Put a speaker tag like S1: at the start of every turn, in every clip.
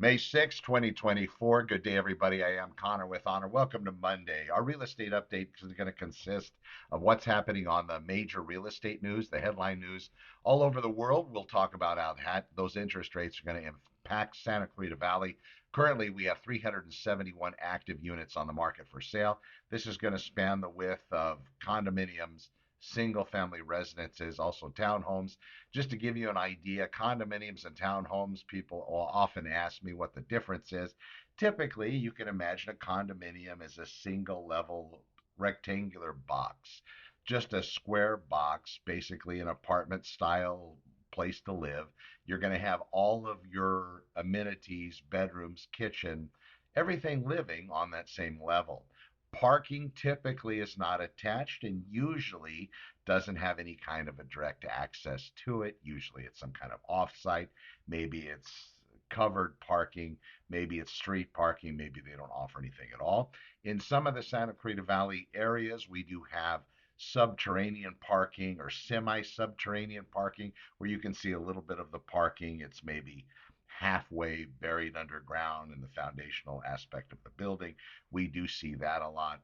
S1: May 6th, 2024. Good day, everybody. I am Connor with Honor. Welcome to Monday. Our real estate update is going to consist of what's happening on the major real estate news, the headline news all over the world. We'll talk about how those interest rates are going to impact Santa Clarita Valley. Currently, we have 371 active units on the market for sale. This is going to span the width of condominiums, single family residences, also townhomes. Just to give you an idea, condominiums and townhomes, people will often ask me what the difference is. Typically, you can imagine a condominium as a single level rectangular box, just a square box, basically an apartment style place to live. You're going to have all of your amenities, bedrooms, kitchen, everything living on that same level. Parking typically is not attached and usually doesn't have any kind of a direct access to it. Usually it's some kind of offsite. Maybe it's covered parking. Maybe it's street parking. Maybe they don't offer anything at all. In some of the Santa Clarita Valley areas, we do have subterranean parking or semi-subterranean parking where you can see a little bit of the parking. It's maybe halfway buried underground in the foundational aspect of the building. We do see that a lot.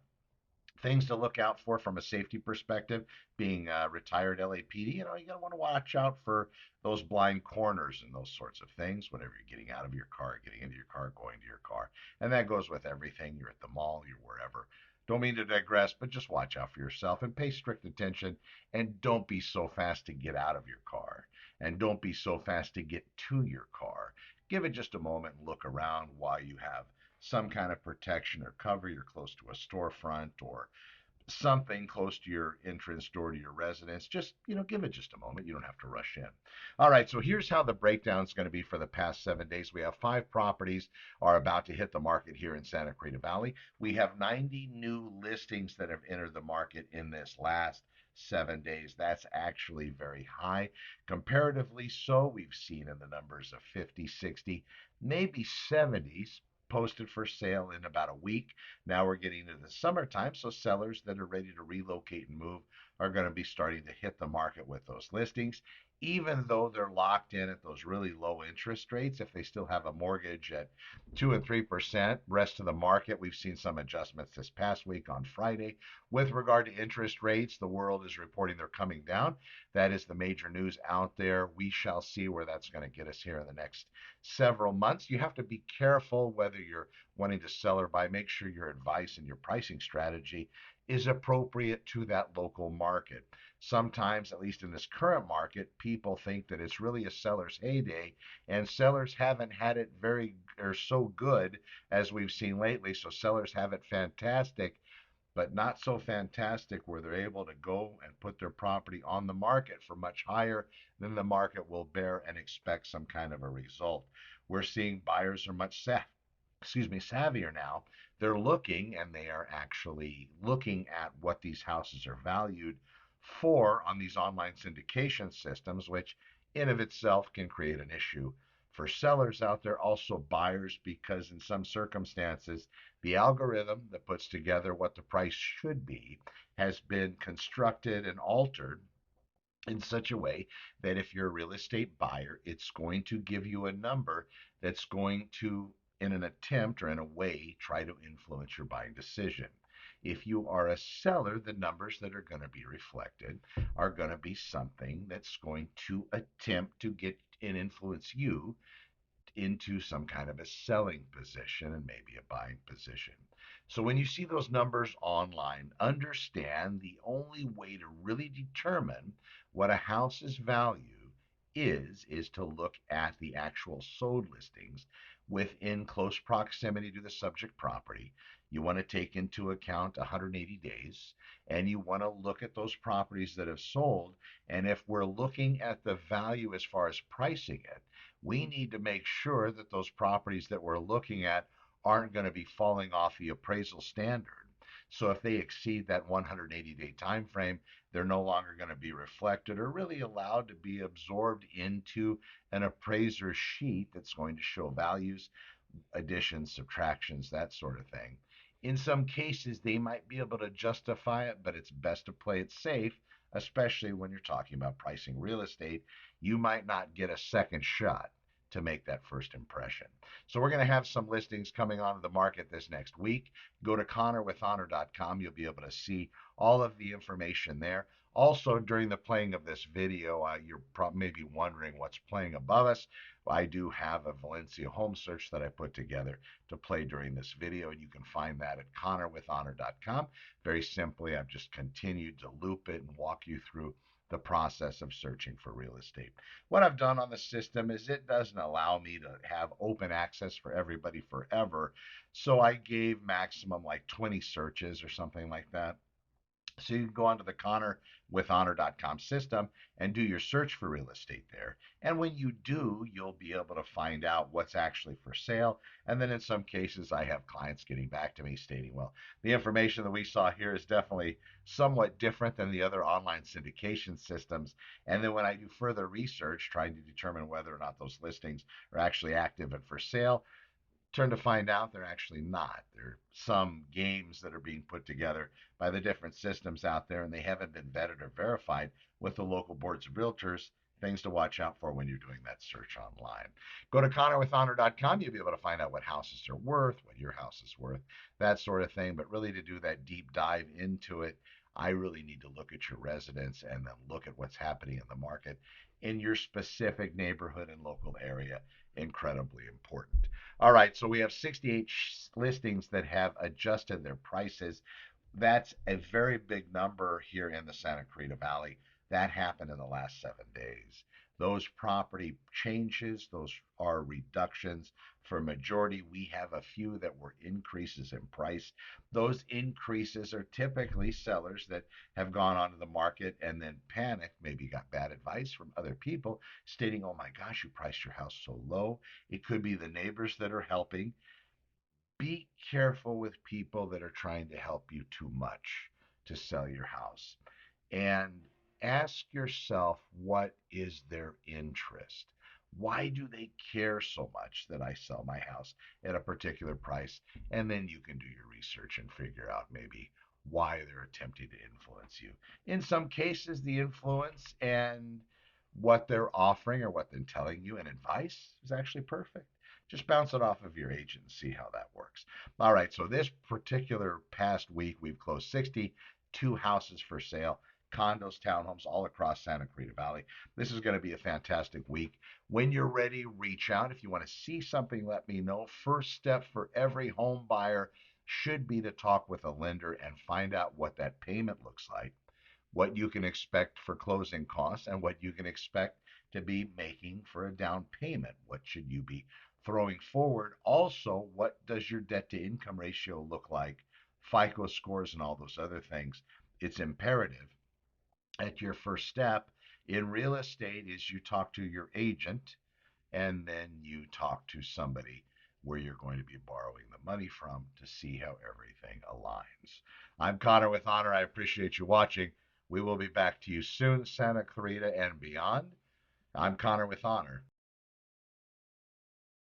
S1: Things to look out for from a safety perspective, being a retired LAPD, you're going to want to watch out for those blind corners and those sorts of things whenever you're getting out of your car, getting into your car, going to your car. And that goes with everything. You're at the mall, you're wherever. Don't mean to digress, but just watch out for yourself and pay strict attention. And don't be so fast to get out of your car. And don't be so fast to get to your car. Give it just a moment and look around while you have some kind of protection or cover. You're close to a storefront or something close to your entrance door to your residence. Just, give it just a moment. You don't have to rush in. All right, so here's how the breakdown is going to be for the past 7 days. We have 5 properties are about to hit the market here in Santa Clarita Valley. We have 90 new listings that have entered the market in this last 7 days. That's actually very high. Comparatively so, we've seen in the numbers of 50, 60, maybe 70s posted for sale in about a week. Now we're getting into the summertime, so sellers that are ready to relocate and move are going to be starting to hit the market with those listings. Even though they're locked in at those really low interest rates, if they still have a mortgage at 2 and 3%, rest of the market, we've seen some adjustments this past week on Friday. With regard to interest rates, the world is reporting they're coming down. That is the major news out there. We shall see where that's going to get us here in the next several months. You have to be careful whether you're wanting to sell or buy. Make sure your advice and your pricing strategy is appropriate to that local market. Sometimes, at least in this current market, people think that it's really a seller's heyday, and sellers haven't had it very or so good as we've seen lately. So sellers have it fantastic, but not so fantastic where they're able to go and put their property on the market for much higher than the market will bear and expect some kind of a result. We're seeing buyers are much savvier now. They're looking and they are actually looking at what these houses are valued for on these online syndication systems, which in of itself can create an issue for sellers out there, also buyers, because in some circumstances, the algorithm that puts together what the price should be has been constructed and altered in such a way that if you're a real estate buyer, it's going to give you a number that's going to, in an attempt or in a way, try to influence your buying decision. If you are a seller, the numbers that are going to be reflected are going to be something that's going to attempt to get and influence you into some kind of a selling position and maybe a buying position. So when you see those numbers online, understand the only way to really determine what a house's value is to look at the actual sold listings within close proximity to the subject property. You want to take into account 180 days, and you want to look at those properties that have sold. And if we're looking at the value as far as pricing it, we need to make sure that those properties that we're looking at aren't going to be falling off the appraisal standard. So if they exceed that 180-day time frame, they're no longer going to be reflected or really allowed to be absorbed into an appraiser sheet that's going to show values, additions, subtractions, that sort of thing. In some cases, they might be able to justify it, but it's best to play it safe, especially when you're talking about pricing real estate. You might not get a second shot to make that first impression. So we're going to have some listings coming onto the market this next week. Go to connorwithhonor.com. You'll be able to see all of the information there. Also, during the playing of this video, you're maybe wondering what's playing above us. I do have a Valencia home search that I put together to play during this video, and you can find that at connorwithhonor.com. Very simply, I've just continued to loop it and walk you through the process of searching for real estate. What I've done on the system is it doesn't allow me to have open access for everybody forever. So I gave maximum like 20 searches or something like that. So you can go onto the connorwithhonor.com system and do your search for real estate there. And when you do, you'll be able to find out what's actually for sale. And then in some cases, I have clients getting back to me stating, well, the information that we saw here is definitely somewhat different than the other online syndication systems. And then when I do further research, trying to determine whether or not those listings are actually active and for sale, turn to find out they're actually not. There are some games that are being put together by the different systems out there, and they haven't been vetted or verified with the local boards of realtors. Things to watch out for when you're doing that search online. Go to connorwithhonor.com. You'll be able to find out what houses are worth, what your house is worth, that sort of thing. But really, to do that deep dive into it, I really need to look at your residence and then look at what's happening in the market in your specific neighborhood and local area. Incredibly important. All right, so we have 68 listings that have adjusted their prices. That's a very big number here in the Santa Clarita Valley. That happened in the last 7 days. Those property changes, those are reductions. For a majority, we have a few that were increases in price. Those increases are typically sellers that have gone onto the market and then panicked, maybe got bad advice from other people stating, oh my gosh, you priced your house so low. It could be the neighbors that are helping. Be careful with people that are trying to help you too much to sell your house. And ask yourself, what is their interest? Why do they care so much that I sell my house at a particular price? And then you can do your research and figure out maybe why they're attempting to influence you. In some cases, the influence and what they're offering or what they're telling you and advice is actually perfect. Just bounce it off of your agent and see how that works. All right, so this particular past week, we've closed 62 houses for sale, condos, townhomes, all across Santa Clarita Valley. This is going to be a fantastic week. When you're ready, reach out. If you want to see something, let me know. First step for every home buyer should be to talk with a lender and find out what that payment looks like, what you can expect for closing costs, and what you can expect to be making for a down payment. What should you be throwing forward? Also, what does your debt to income ratio look like? FICO scores and all those other things. It's imperative at your first step in real estate is you talk to your agent and then you talk to somebody where you're going to be borrowing the money from to see how everything aligns. I'm Connor with Honor. I appreciate you watching. We will be back to you soon, Santa Clarita and beyond. I'm Connor with Honor.